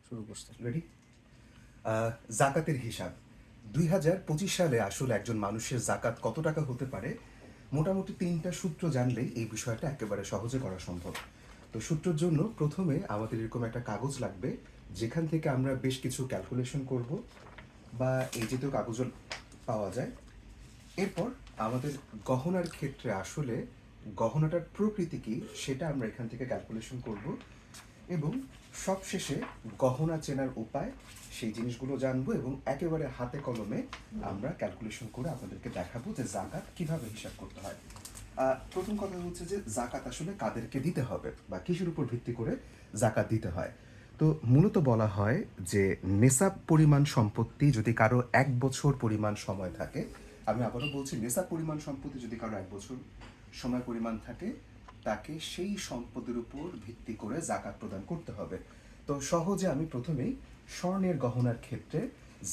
শুরু করছে রেডি। জাকাতের হিসাব 2025 সালে আসলে একজন মানুষের জাকাত কত টাকা হতে পারে, মোটামুটি তিনটা সূত্র জানলেই এই বিষয়টা একেবারে সহজে করা সম্ভব। তো সূত্রের জন্য প্রথমে আমাদের এরকম একটা কাগজ লাগবে, যেখান থেকে আমরা বেশ কিছু ক্যালকুলেশন করব, বা এই জাতীয় কাগজও পাওয়া যায়। এরপর আমাদের গহনার ক্ষেত্রে আসলে গহনাটার প্রকৃতি কী সেটা আমরা এখান থেকে ক্যালকুলেশন করব, এবং সবশেষে গহনা চেনার উপায় সেই জিনিসগুলো জানবো, এবং একেবারে হাতে কলমে আমরা ক্যালকুলেশন করে আপনাদেরকে দেখাবো যে জাকাত কিভাবে হিসাব করতে হয়। প্রথম কথা হচ্ছে যে জাকাত আসলে কাদেরকে দিতে হবে বা কিসের উপর ভিত্তি করে জাকাত দিতে হয়। তো মূলত বলা হয় যে নেসাব পরিমাণ সম্পত্তি যদি কারো 1 বছর পরিমাণ সময় থাকে, আমি আবারও বলছি, নেসাব পরিমাণ সম্পত্তি যদি কারো 1 বছর সময় পরিমাণ থাকে, তাকে সেই সম্পদের উপর ভিত্তি করে জাকাত প্রদান করতে হবে। তো সহজে আমি প্রথমেই স্বর্ণের গহনার ক্ষেত্রে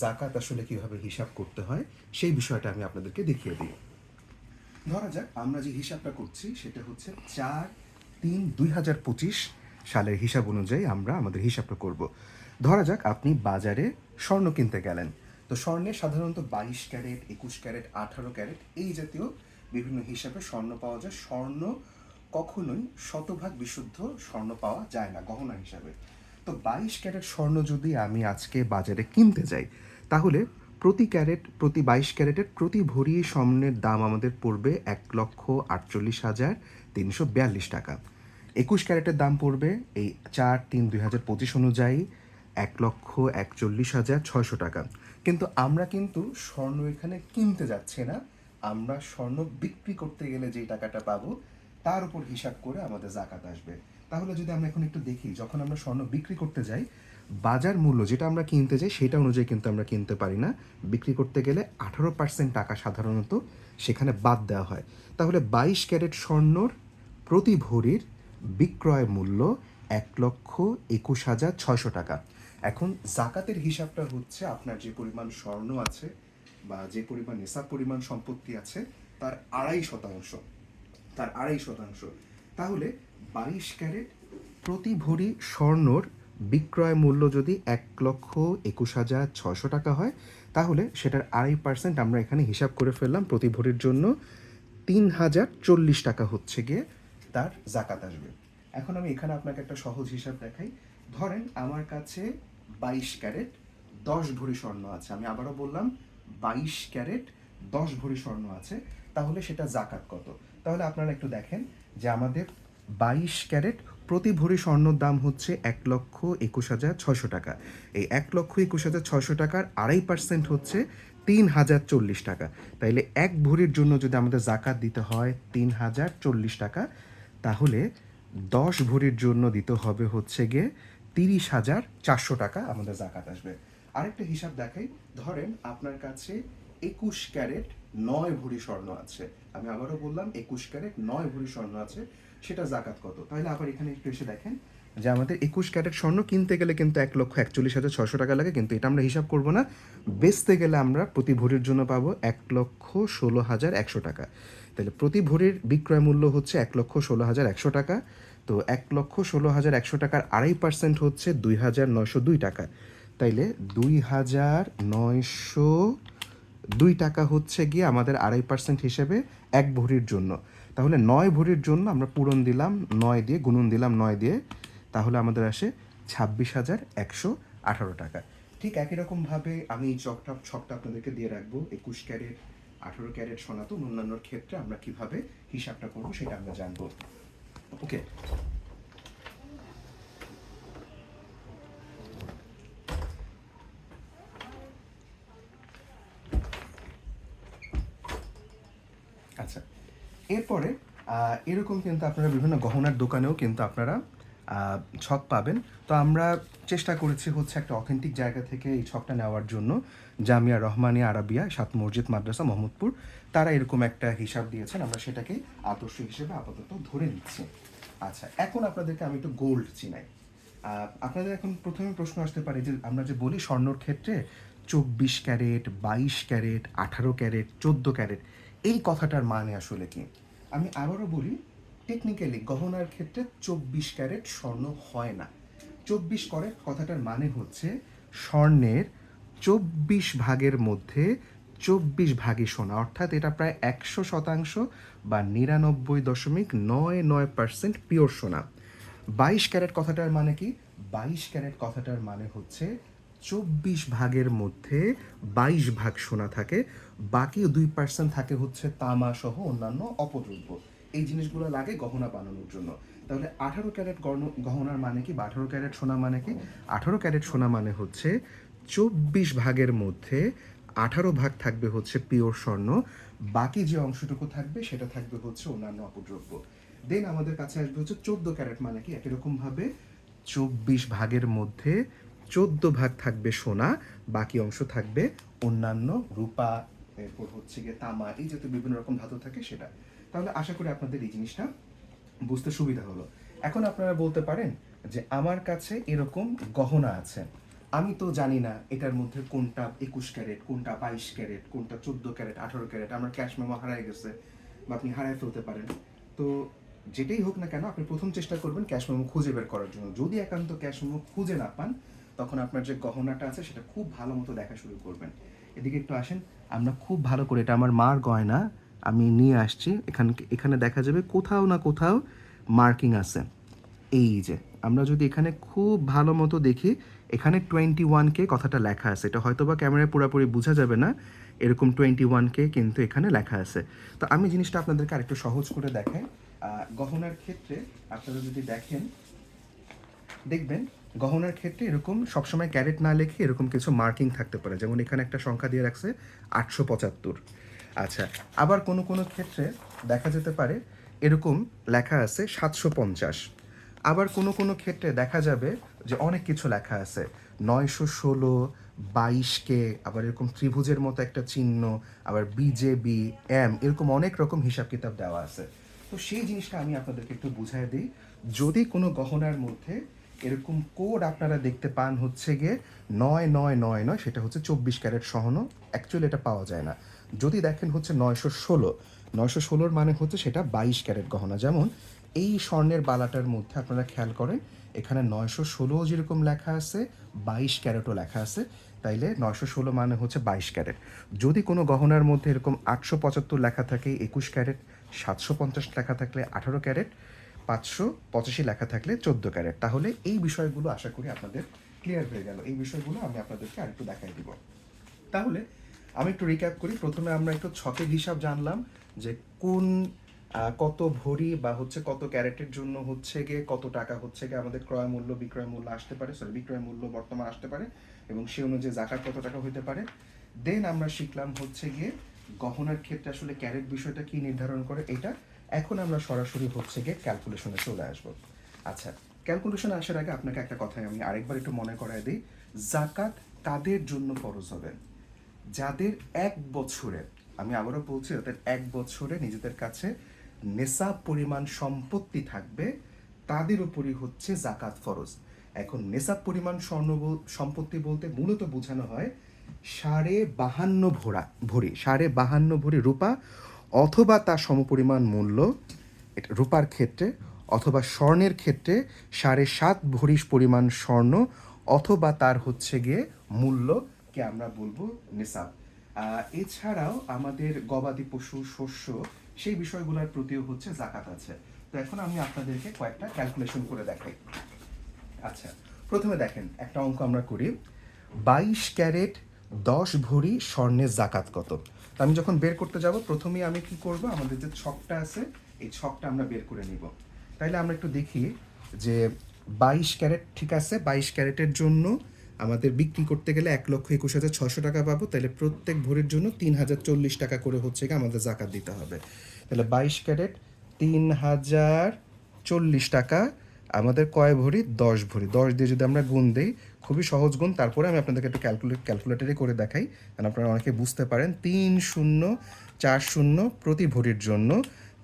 জাকাত আসলে কিভাবে হিসাব করতে হয় সেই বিষয়টা আমি আপনাদেরকে দেখিয়ে দিই। ধরা যাক আমরা যে হিসাবটা করছি সেটা হচ্ছে 4-3-2025 সালের হিসাব অনুযায়ী আমরা আমাদের হিসাবটা করব। ধরা যাক আপনি বাজারে স্বর্ণ কিনতে গেলেন। তো স্বর্ণে সাধারণত 22 ক্যারেট, 21 ক্যারেট, 18 ক্যারেট এই জাতীয় বিভিন্ন হিসাবে স্বর্ণ পাওয়া যায়। স্বর্ণ কখনোই শতভাগ বিশুদ্ধ স্বর্ণ পাওয়া যায় না গহনা হিসাবে। তো 22 ক্যারেট স্বর্ণ যদি আমি আজকে বাজারে কিনতে যাই, তাহলে প্রতি 22 ক্যারেটের প্রতি ভরি স্বর্ণের দাম আমাদের পড়বে 1,48,342 টাকা। 21 ক্যারেটের দাম পড়বে এই 4-3-2025 অনুযায়ী 1,41,600 টাকা। কিন্তু আমরা কিন্তু স্বর্ণ এখানে কিনতে যাচ্ছি না, আমরা স্বর্ণ বিক্রি করতে গেলে যেই টাকাটা পাবো তার উপর হিসাব করে আমাদের জাকাত আসবে। তাহলে যদি আমরা এখন একটু দেখি, যখন আমরা স্বর্ণ বিক্রি করতে যাই, বাজার মূল্য যেটা আমরা কিনতে যাই সেটা অনুযায়ী কিন্তু আমরা কিনতে পারি না। বিক্রি করতে গেলে 18% টাকা সাধারণত সেখানে বাদ দেওয়া হয়। তাহলে 22 ক্যারেট স্বর্ণর প্রতি ভরির বিক্রয় মূল্য 1,21,600 টাকা। এখন জাকাতের হিসাবটা হচ্ছে আপনার যে পরিমাণ স্বর্ণ আছে বা যে পরিমাণ নেশাব পরিমাণ সম্পত্তি আছে তার 2.5%। তার 2.5%। তাহলে 22 ক্যারেট প্রতি ভরি স্বর্ণর বিক্রয় মূল্য যদি 1,21,600 টাকা হয়, তাহলে সেটার 2.5% আমরা এখানে হিসাব করে ফেললাম, প্রতি ভরির জন্য 3,040 টাকা হচ্ছে গিয়ে তার জাকাত আসবে। এখন আমি এখানে আপনাকে একটা সহজ হিসাব দেখাই। ধরেন আমার কাছে 22 ক্যারেট 10 ভরি স্বর্ণ আছে, আমি আবারও বললাম 22 ক্যারেট 10 ভরি স্বর্ণ আছে, তাহলে সেটা জাকাত কত? তাহলে আপনারা একটু দেখেন যে আমাদের 22 ক্যারেট প্রতি ভরি স্বর্ণর দাম হচ্ছে 1,21,600 টাকা। এই 1,21,600 টাকার 2.5% হচ্ছে 3,040 টাকা। তাইলে 1 ভরির জন্য যদি আমাদের জাকাত দিতে হয় 3,040 টাকা, তাহলে 10 ভরির জন্য দিতে হবে হচ্ছে গিয়ে 30,400 টাকা আমাদের জাকাত আসবে। আরেকটা হিসাব দেখাই। ধরেন আপনার কাছে 21 ক্যারেট 9 ভরি স্বর্ণ আছে, আমি আবারও বললাম 21 ক্যারেট 9 ভরি স্বর্ণ আছে, সেটা জাকাত কত? তাহলে আবার এখানে একটু এসে দেখেন যে আমাদের 21 ক্যারেট স্বর্ণ কিনতে গেলে কিন্তু 1,41,600 টাকা লাগে, কিন্তু এটা আমরা হিসাব করব না। বেচতে গেলে আমরা প্রতি ভরির জন্য পাবো 1,16,100 টাকা। তাহলে প্রতি ভরির বিক্রয় মূল্য হচ্ছে 1,16,100 টাকা। তো 1,16,100 টাকার 2.5% হচ্ছে 2,902 টাকা। তাইলে 2,902 টাকা হচ্ছে গিয়ে আমাদের 2.5% হিসেবে 1 ভরির জন্য। তাহলে 9 ভরির জন্য আমরা পূরণ দিলাম 9 দিয়ে, গুণন দিলাম 9 দিয়ে, তাহলে আমাদের আসে 26,118 টাকা। ঠিক একই রকমভাবে আমি এই ছকটা আপনাদেরকে দিয়ে রাখবো। 21 ক্যারেট, 18 ক্যারেট সনাতন অন্যান্য ক্ষেত্রে আমরা কিভাবে হিসাবটা করবো সেটা আমরা জানবো। ওকে, আচ্ছা। এরপরে এরকম কিন্তু আপনারা বিভিন্ন গহনার দোকানেও কিন্তু আপনারা ছক পাবেন। তো আমরা চেষ্টা করেছি হচ্ছে একটা অথেন্টিক জায়গা থেকে এই ছকটা নেওয়ার জন্য। জামিয়া রহমানিয়া আরাবিয়া 7 মসজিদ মাদ্রাসা মোহাম্মদপুর, তারা এরকম একটা হিসাব দিয়েছেন, আমরা সেটাকে আদর্শ হিসেবে আপাতত ধরে নিচ্ছি। আচ্ছা, এখন আপনাদেরকে আমি একটু গোল্ড চিনাই। আপনাদের এখন প্রথমে প্রশ্ন আসতে পারে যে আমরা যে বলি স্বর্ণর ক্ষেত্রে 24 ক্যারেট, 22 ক্যারেট, 18 ক্যারেট, 14 ক্যারেট, এই কথাটার মানে আসলে কি? আমি আবারও বলি, টেকনিক্যালি গহনার ক্ষেত্রে 24 ক্যারেট স্বর্ণ হয় না। 24 ক্যারেট কথাটার মানে হচ্ছে স্বর্ণের 24 ভাগের মধ্যে 24 ভাগই সোনা, অর্থাৎ এটা প্রায় 100% বা 99.99% পিওর সোনা। 22 ক্যারেট কথাটার মানে কি? 22 ক্যারেট কথাটার মানে হচ্ছে 24 ভাগের মধ্যে 22 ভাগ সোনা থাকে, বাকি 2% থাকে হচ্ছে তামা সহ অন্যান্য অপদ্রব্য। এই জিনিসগুলো লাগে গহনা বানানোর জন্য। তাহলে 18 ক্যারেট গহনার মানে কি, বা 18 ক্যারেট সোনা মানে কি? 18 ক্যারেট সোনা মানে হচ্ছে 24 ভাগের মধ্যে 18 ভাগ থাকবে হচ্ছে পিওর স্বর্ণ, বাকি যে অংশটুকু থাকবে সেটা থাকবে হচ্ছে অন্যান্য অপদ্রব্য। দেন আমাদের কাছে আসবে হচ্ছে 14 ক্যারেট মানে কি? একই রকমভাবে 24 ভাগের মধ্যে 14 ভাগ থাকবে সোনা, বাকি অংশ থাকবে অন্যান্য রূপা, এরপর হচ্ছে গিয়ে তামা, এই জাতীয় বিভিন্ন রকম ধাতু থাকে সেটা। তাহলে আশা করি আপনাদের এই জিনিসটা বুঝতে সুবিধা হলো। এখন আপনারা বলতে পারেন যে আমার কাছে এরকম গহনা আছে, আমি তো জানি না এটার মধ্যে কোনটা 21 ক্যারেট, কোনটা 22 ক্যারেট, কোনটা 14 ক্যারেট, 18 ক্যারেট, আমার ক্যাশ মেমো হারায় গেছে বা আপনি হারায় ফেলতে পারেন। তো যেটাই হোক না কেন, আপনি প্রথম চেষ্টা করবেন ক্যাশ মেমো খুঁজে বের করার জন্য। যদি একান্ত ক্যাশ মেমো খুঁজে না পান, তখন আপনার যে গহনাটা আছে সেটা খুব ভালো মতো দেখা শুরু করবেন। এদিকে একটু আসেন, আমরা খুব ভালো করে, এটা আমার মার গয়না, আমি নিয়ে আসছি। এখানে দেখা যাবে কোথাও না কোথাও মার্কিং আছে। এই যে আমরা যদি এখানে খুব ভালো মতো দেখি, এখানে 21K কথাটা লেখা আছে। এটা হয়তো বা ক্যামেরায় পুরোপুরি বোঝা যাবে না, এরকম 21K কিন্তু এখানে লেখা আছে। তো আমি জিনিসটা আপনাদেরকে আরেকটু সহজ করে দেখাই। গহনার ক্ষেত্রে আপনারা যদি দেখেন, দেখবেন গহনার ক্ষেত্রে এরকম সবসময় ক্যারেট না লিখে এরকম কিছু মার্কিং থাকতে পারে, যেমন এখানে একটা সংখ্যা দিয়ে রাখছে 875। আচ্ছা, আবার কোনো কোনো ক্ষেত্রে দেখা যেতে পারে এরকম লেখা আছে 750। আবার কোনো কোনো ক্ষেত্রে দেখা যাবে যে অনেক কিছু লেখা আছে 916, 22K, আবার এরকম ত্রিভুজের মতো একটা চিহ্ন, আবার BJB, এরকম অনেক রকম হিসাব কিতাব দেওয়া আছে। তো সেই জিনিসটা আমি আপনাদেরকে একটু বুঝাই দিই। যদি কোনো গহনার মধ্যে এরকম কোড আপনারা দেখতে পান হচ্ছে গিয়ে 9999, সেটা হচ্ছে 24 ক্যারেট সহন, অ্যাকচুয়ালি এটা পাওয়া যায় না। যদি দেখেন হচ্ছে 916, 916 মানে হচ্ছে সেটা 22 ক্যারেট গহনা। যেমন এই স্বর্ণের বালাটার মধ্যে আপনারা খেয়াল করেন, এখানে 916 যেরকম লেখা আছে, 22 ক্যারেটও লেখা আছে, তাইলে 916 মানে হচ্ছে 22 ক্যারেট। যদি কোনো গহনার মধ্যে এরকম 875 লেখা থাকে 21 ক্যারেট, 750 লেখা থাকলে 18 ক্যারেট, 585 লেখা থাকলে 14 ক্যারেট, তাহলে এই বিষয়গুলো আশা করি আপনাদের ক্লিয়ার হয়ে গেল। এই বিষয়গুলো আমি আপনাদেরকে আরেকটু দেখাই দিব। তাহলে আমি একটু রিক্যাপ করি। প্রথমে আমরা একটু ছকের হিসাব জানলাম যে কোন কত ভরি বা হচ্ছে কত ক্যারেটের জন্য হচ্ছে গিয়ে কত টাকা হচ্ছে গিয়ে আমাদের ক্রয় মূল্য বিক্রয় মূল্য আসতে পারে, বিক্রয় মূল্য বর্তমান আসতে পারে, এবং সে অনুযায়ী জাকাত কত টাকা হইতে পারে। দেন আমরা শিখলাম হচ্ছে গিয়ে গহনার ক্ষেত্রে আসলে ক্যারেট বিষয়টা কি নির্ধারণ করে এটা। এখন আমরা সরাসরি হচ্ছে গিয়ে ক্যালকুলেশনে চলে আসবো। আচ্ছা, ক্যালকুলেশনে আসার আগে আপনাকে একটা কথাই আমি আরেকবার একটু মনে করায় দিই। জাকাত কাদের জন্য ফরজ হবে? যাদের এক বছরে, আমি আবারও বলছি, যাদের এক বছরে নিজেদের কাছে নেশাব পরিমাণ সম্পত্তি থাকবে, তাদের উপরই হচ্ছে জাকাত ফরজ। এখন নেশাব পরিমাণ সম্পত্তি বলতে মূলত বোঝানো হয় 52 ভরি রূপা, অথবা তার সমপরিমাণ মূল্য, এটা রূপার ক্ষেত্রে, অথবা স্বর্ণের ক্ষেত্রে 7.5 ভরি পরিমাণ স্বর্ণ, অথবা তার হচ্ছে গিয়ে মূল্যকে আমরা বলবো নেশাব। এছাড়াও আমাদের গবাদি পশু, শস্য, সেই বিষয়গুলোর প্রতিও হচ্ছে জাকাত আছে। তো এখন আমি আপনাদেরকে কয়েকটা ক্যালকুলেশন করে দেখাই। আচ্ছা, প্রথমে দেখেন একটা অঙ্ক আমরা করি। 22 ক্যারেট 10 ভরি স্বর্ণের জাকাত কত? তো আমি যখন বের করতে যাব, প্রথমেই আমি কি করব, আমাদের যে ছকটা আছে এই ছকটা আমরা বের করে নিব। তাইলে আমরা একটু দেখি যে 22 ক্যারেট, ঠিক আছে, 22 ক্যারেটের জন্য আমাদের বিক্রি করতে গেলে 1,21,600 টাকা পাবো। তাহলে প্রত্যেক ভরির জন্য 3,040 টাকা করে হচ্ছে গিয়ে আমাদের জাকাত দিতে হবে। তাহলে 22 ক্যারেট 3,040 টাকা, আমাদের কয় ভরি? 10 ভরি। 10 দিয়ে যদি আমরা গুণ দেই, খুবই সহজ গুণ, তারপরে আমি আপনাদেরকে একটু ক্যালকুলেটারে করে দেখাই, কারণ আপনারা অনেকে বুঝতে পারেন। 3,040 প্রতি ভরির জন্য,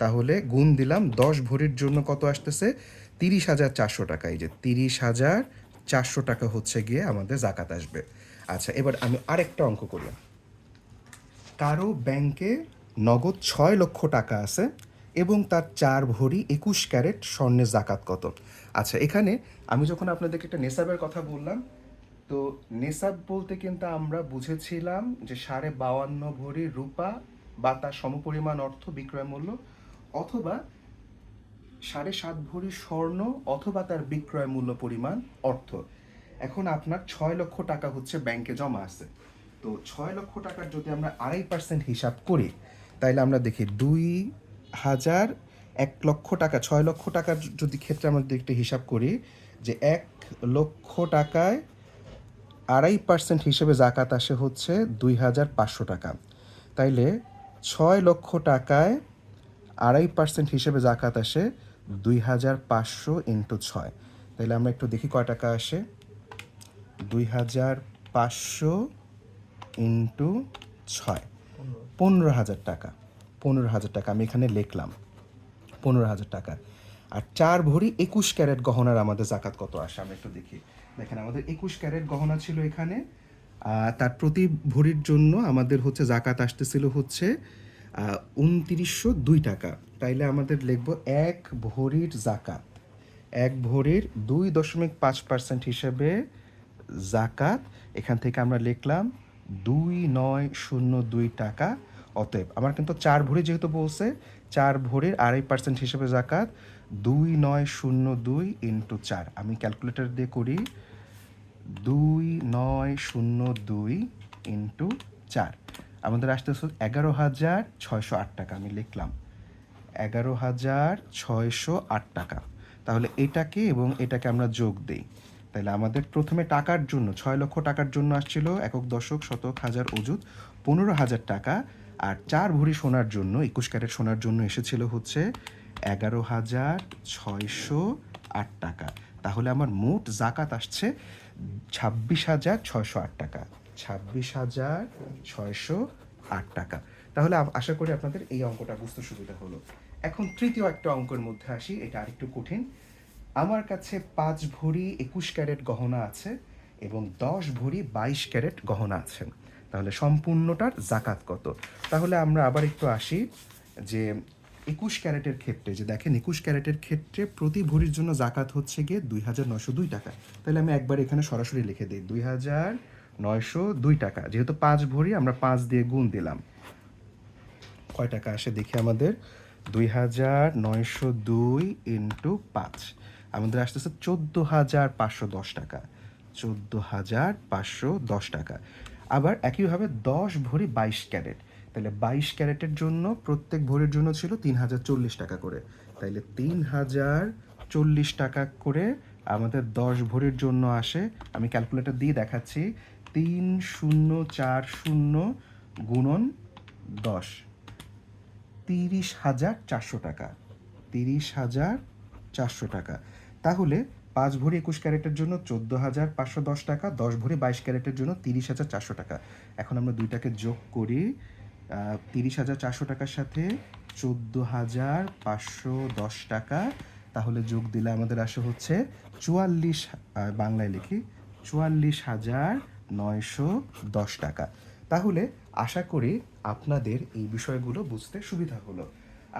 তাহলে গুণ দিলাম 10 ভরির জন্য কত আসতেছে? 30,400 টাকা। এই যে 30,400 টাকা হচ্ছে গিয়ে আমাদের জাকাত আসবে। আচ্ছা, এবার আমি আরেকটা অঙ্ক করি। কারো ব্যাংকে নগদ 6 লক্ষ টাকা আছে, এবং তার 4 ভরি 21 ক্যারেট স্বর্ণের জাকাত কত? আচ্ছা, এখানে আমি যখন আপনাদেরকে একটা নেসাবের কথা বললাম, তো নেসাব বলতে কিন্তু আমরা বুঝেছিলাম যে 52.5 ভরি রূপা বা তার সমপরিমাণ অর্থ বিক্রয় মূল্য, অথবা 7.5 ভরি স্বর্ণ অথবা তার বিক্রয় মূল্য পরিমাণ অর্থ। এখন আপনার 6 লক্ষ টাকা হচ্ছে ব্যাংকে জমা আছে। তো 6 লক্ষ টাকার যদি আমরা 2.5% হিসাব করি, তাইলে আমরা দেখি 2,000, 1 লক্ষ টাকা, 6 লক্ষ টাকার যদি ক্ষেত্রে আমরা একটু হিসাব করি যে 1 লক্ষ টাকায় 2.5% হিসেবে জাকাত আসে হচ্ছে 2,500 টাকা। তাইলে 6 লক্ষ টাকায় 2.5% হিসেবে জাকাত আসে 2,500 ইন্টু 6। তাহলে আমরা একটু দেখি কয় টাকা আসে। 2,500 ইন্টু 6, 15,000 টাকা। 15,000 টাকা আমি এখানে লিখলাম, 15,000 টাকা। আর 4 ভরি 21 ক্যারেট গহনার আমাদের জাকাত কত আসে আমরা একটু দেখি। দেখেন, আমাদের 21 ক্যারেট গহনা ছিল এখানে। তার প্রতি ভরির জন্য আমাদের হচ্ছে জাকাত আসতেছিল হচ্ছে 2,902 টাকা। তাইলে আমাদের লিখব 1 ভরির জাকাত, 1 ভরির 2.5% হিসেবে জাকাত। এখান থেকে আমরা লিখলাম 2,902 টাকা। অতএব আমার কিন্তু 4 ভরি যেহেতু বলছে, 4 ভরির 2.5% হিসেবে জাকাত 2,902 ইন্টু 4। আমি ক্যালকুলেটর দিয়ে করি, 2,902 ইন্টু 4 আমাদের আসতেছে 11,608 টাকা। আমি লিখলাম 11,608 টাকা। তাহলে এটাকে এবং এটাকে আমরা যোগ দিই, তাহলে আমাদের প্রথমে টাকার জন্য 6 লক্ষ টাকার জন্য আসছিল একক, দশক, শতক, হাজার, অযুত 15,000 টাকা। আর 4 ভরি সোনার জন্য, 21 ক্যারেট সোনার জন্য এসেছিল হচ্ছে 11,608 টাকা। তাহলে আমার মোট জাকাত আসছে 26,608 টাকা। 26,608 টাকা। তাহলে আশা করি আপনাদের এই অঙ্কটা বুঝতে সুবিধা হলো। এখন তৃতীয় একটা অঙ্কের মধ্যে আসি, এটা আরেকটু কঠিন। আমার কাছে 5 ভরি 21 ক্যারেট গহনা আছে এবং 10 ভরি 22 ক্যারেট গহনা আছে। তাহলে সম্পূর্ণটার জাকাত কত? তাহলে আমরা আবার একটু আসি যে 21 ক্যারেটের ক্ষেত্রে, যে দেখেন 21 ক্যারেটের ক্ষেত্রে প্রতি ভরির জন্য জাকাত হচ্ছে গিয়ে 2,902 টাকা। তাহলে আমি একবার এখানে সরাসরি লিখে দিই 2,902 টাকা। যেহেতু 5 ভরি, আমরা 5 দিয়ে গুণ দিলাম, কয় টাকা আসে দেখি আমাদের। 2,902 ইন্টু 5 আমাদের আসতেছে 14,510 টাকা। 14,510 টাকা। আবার একইভাবে 10 ভরি 22 ক্যারেট, তাহলে 22 ক্যারেটের জন্য প্রত্যেক ভরির জন্য ছিল 3,040 টাকা করে। তাইলে 3,040 টাকা করে আমাদের 10 ভরির জন্য আসে। আমি ক্যালকুলেটর দিয়ে দেখাচ্ছি, 3,040 গুণন 10, 30,400 টাকা। 30,400 টাকা। তাহলে 5 ভরি 21 ক্যারেটের জন্য 14,510 টাকা, 10 ভরি 22 ক্যারেটের জন্য 30,400 টাকা। এখন আমরা দুইটাকে যোগ করি, 30,400 টাকার সাথে 14,510 টাকা, তাহলে যোগ দিলে আমাদের আসে হচ্ছে 44, বাংলায় লিখি 44,910 টাকা। তাহলে আশা করি আপনাদের এই বিষয়গুলো বুঝতে সুবিধা হলো।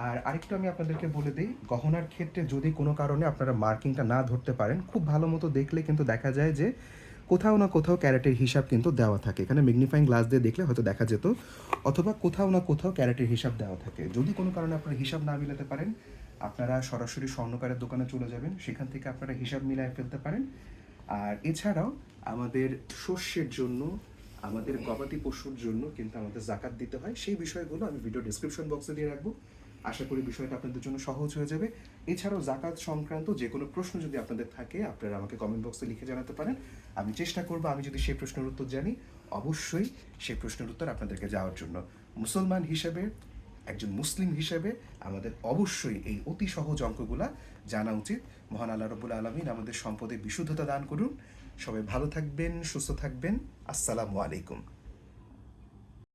আর আরেকটু আমি আপনাদেরকে বলে দিই, গহনার ক্ষেত্রে যদি কোনো কারণে আপনারা মার্কিংটা না ধরতে পারেন, খুব ভালো মতো দেখলে কিন্তু দেখা যায় যে কোথাও না কোথাও ক্যারেটের হিসাব কিন্তু দেওয়া থাকে। এখানে ম্যাগনিফাইং গ্লাস দিয়ে দেখলে হয়তো দেখা যেত, অথবা কোথাও না কোথাও ক্যারেটের হিসাব দেওয়া থাকে। যদি কোনো কারণে আপনারা হিসাব না মিলাতে পারেন, আপনারা সরাসরি স্বর্ণকারের দোকানে চলে যাবেন, সেখান থেকে আপনারা হিসাব মিলায় ফেলতে পারেন। আর এছাড়াও আমাদের শস্যের জন্য, আমাদের গবাদি পশুর জন্য কিন্তু আমাদের জাকাত দিতে হয়। সেই বিষয়গুলো আমি ভিডিও ডেসক্রিপশন বক্সে দিয়ে রাখবো। আশা করি বিষয়টা আপনাদের জন্য সহজ হয়ে যাবে। এছাড়াও জাকাত সংক্রান্ত যে কোনো প্রশ্ন যদি আপনাদের থাকে, আপনারা আমাকে কমেন্ট বক্সে লিখে জানাতে পারেন। আমি চেষ্টা করব, আমি যদি সেই প্রশ্নের উত্তর জানি, অবশ্যই সেই প্রশ্নের উত্তর আপনাদেরকে যাওয়ার জন্য। মুসলমান হিসেবে, একজন মুসলিম হিসেবে আমাদের অবশ্যই এই অতি সহজ অঙ্কগুলা জানা উচিত। মহান আল্লাহ রাব্বুল আলামিন আমাদের সম্পদে বিশুদ্ধতা দান করুন। সবাই ভালো থাকবেন, সুস্থ থাকবেন। আসসালামু আলাইকুম।